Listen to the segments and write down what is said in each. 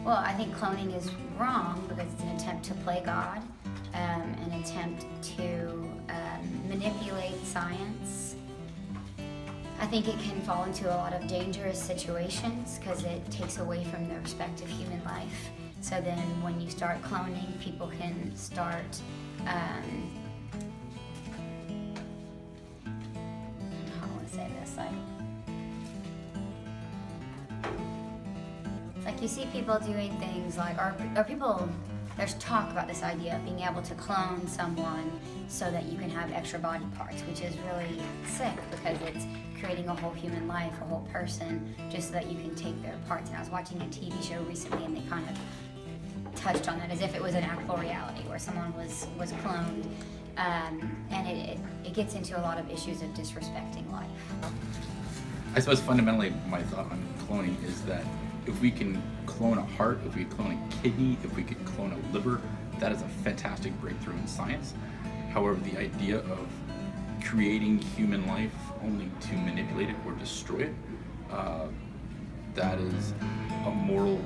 Well, I think cloning is wrong because it's an attempt to play God, an attempt to manipulate science. I think it can fall into a lot of dangerous situations because it takes away from the respect of human life. So then when you start cloning, people can start how do I say this? Like you see people doing things like, or people, there's talk about this idea of being able to clone someone so that you can have extra body parts, which is really sick because it's creating a whole human life, a whole person, just so that you can take their parts. And I was watching a TV show recently and they kind of touched on that as if it was an actual reality where someone was cloned. And it gets into a lot of issues of disrespecting life. I suppose fundamentally my thought on cloning is that if we can clone a heart, if we clone a kidney, if we could clone a liver, that is a fantastic breakthrough in science. However, the idea of creating human life only to manipulate it or destroy it, that is a moral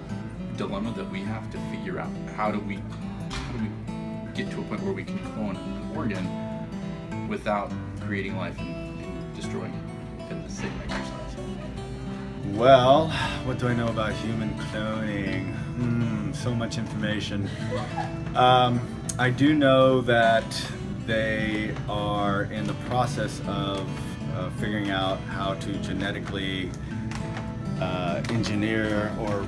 dilemma that we have to figure out. How do we get to a point where we can clone an organ without creating life and destroying it in the same exercise? Well, what do I know about human cloning? So much information. I do know that they are in the process of figuring out how to genetically engineer or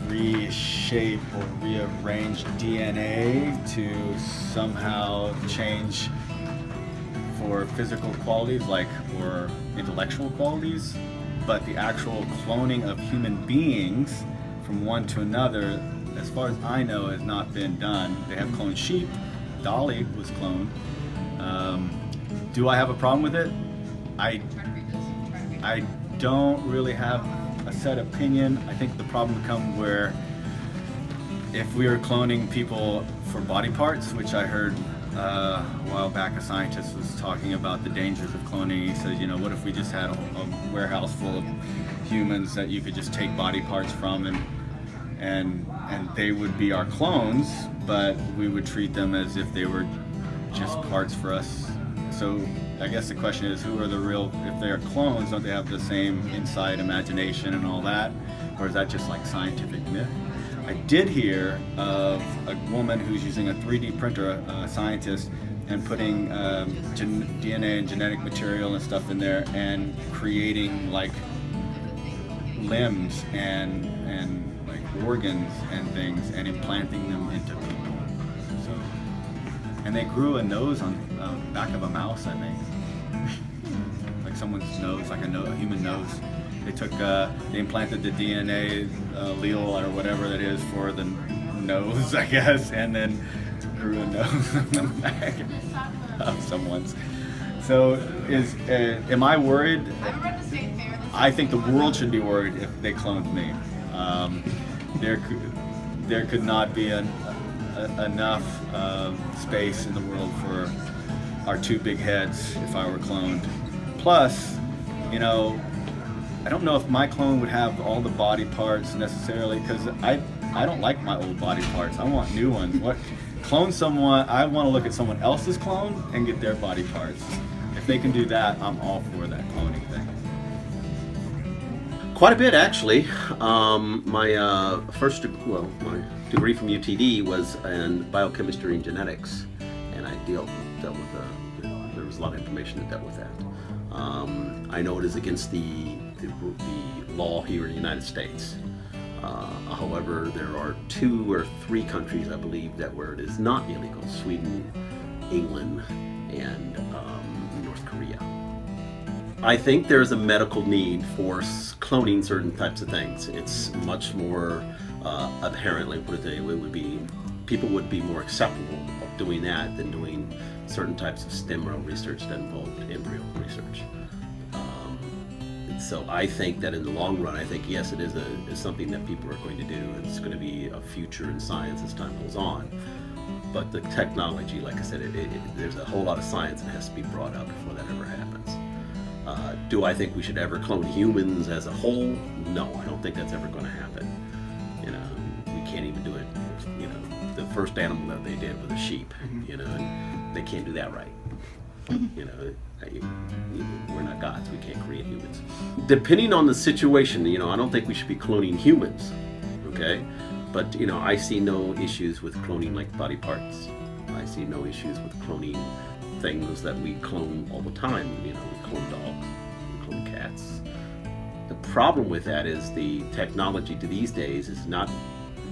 reshape or rearrange DNA to somehow change for physical qualities or intellectual qualities. But the actual cloning of human beings from one to another, as far as I know, has not been done. They have cloned sheep. Dolly was cloned. Do I have a problem with it? I don't really have a set opinion. I think the problem would come where if we are cloning people for body parts, which I heard a while back a scientist was talking about the dangers of cloning. He said, what if we just had a warehouse full of humans that you could just take body parts from and they would be our clones, but we would treat them as if they were just parts for us. So I guess the question is, who are the real, if they are clones, don't they have the same inside imagination and all that? Or is that just like scientific myth? I did hear of a woman who's using a 3D printer, a scientist, and putting DNA and genetic material and stuff in there and creating like limbs and like organs and things and implanting them into people. So, and they grew a nose on the back of a mouse, I think. Like someone's nose, like a human nose. They implanted the DNA allele or whatever that is for the nose, I guess, and then grew a nose on the back of someone's. So am I worried? I think the world should be worried if they cloned me. There could not be enough space in the world for our two big heads if I were cloned. Plus, I don't know if my clone would have all the body parts necessarily, because I don't like my old body parts. I want new ones. Clone someone, I want to look at someone else's clone and get their body parts. If they can do that, I'm all for that cloning thing. Quite a bit, actually. My degree from UTD was in biochemistry and genetics, and I dealt with there was a lot of information that dealt with that. I know it is against the law here in the United States. However, there are 2 or 3 countries, I believe, where it is not illegal: Sweden, England, and North Korea. I think there's a medical need for cloning certain types of things. It's much more apparently, people would be more acceptable of doing that than doing certain types of stem cell research that involved embryo research. So I think that in the long run, yes, it is something that people are going to do. It's going to be a future in science as time goes on. But the technology, like I said, there's a whole lot of science that has to be brought up before that ever happens. Do I think we should ever clone humans as a whole? No, I don't think that's ever going to happen. You know, we can't even do it. You know, the first animal that they did was a sheep. You know, and they can't do that right. You know, we're not gods. We can't create humans. Depending on the situation, you know, I don't think we should be cloning humans. Okay, but you know, I see no issues with cloning like body parts. I see no issues with cloning things that we clone all the time. You know, we clone dogs, we clone cats. The problem with that is the technology to these days is not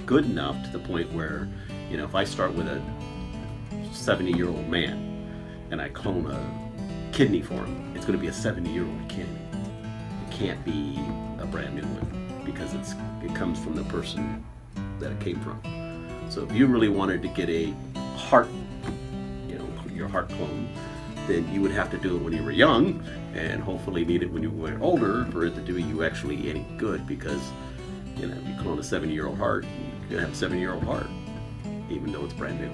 good enough to the point where, you know, if I start with a 70-year-old man and I clone a kidney for him, it's going to be a 70-year-old kidney. It can't be a brand new one because it comes from the person that it came from. So if you really wanted to get a heart, you know, your heart clone, then you would have to do it when you were young and hopefully need it when you were older for it to do you actually any good, because, you know, if you clone a 70-year-old heart, you're going to have a 70-year-old heart, even though it's brand new.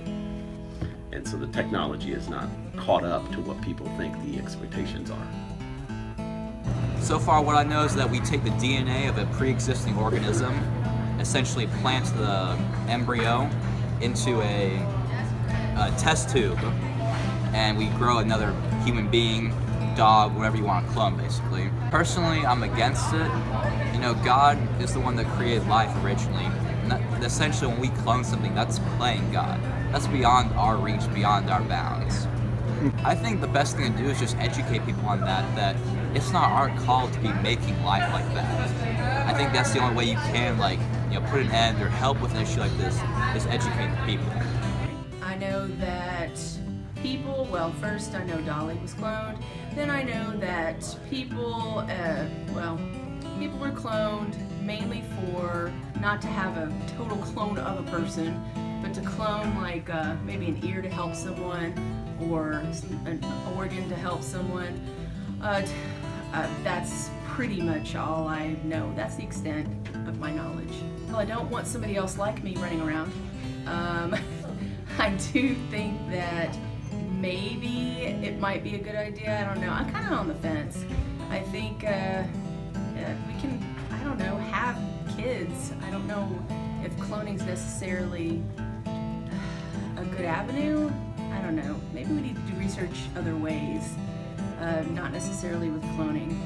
And so the technology is not caught up to what people think the expectations are. So far, what I know is that we take the DNA of a pre-existing organism, essentially plant the embryo into a test tube, and we grow another human being, dog, whatever you want to clone, basically. Personally, I'm against it. You know, God is the one that created life originally. And essentially, when we clone something, that's playing God. That's beyond our reach, beyond our bounds. I think the best thing to do is just educate people on that it's not our call to be making life like that. I think that's the only way you can, like, you know, put an end or help with an issue like this, is educate the people. I know that people, well, first I know Dolly was cloned, then I know that people, people were cloned mainly for not to have a total clone of a person, but to clone like maybe an ear to help someone or an organ to help someone. That's pretty much all I know. That's the extent of my knowledge. Well, I don't want somebody else like me running around. I do think that maybe it might be a good idea. I don't know. I'm kind of on the fence. I think we can, I don't know, have kids. I don't know if cloning's necessarily a good avenue. I don't know. Maybe we need to do research other ways, not necessarily with cloning.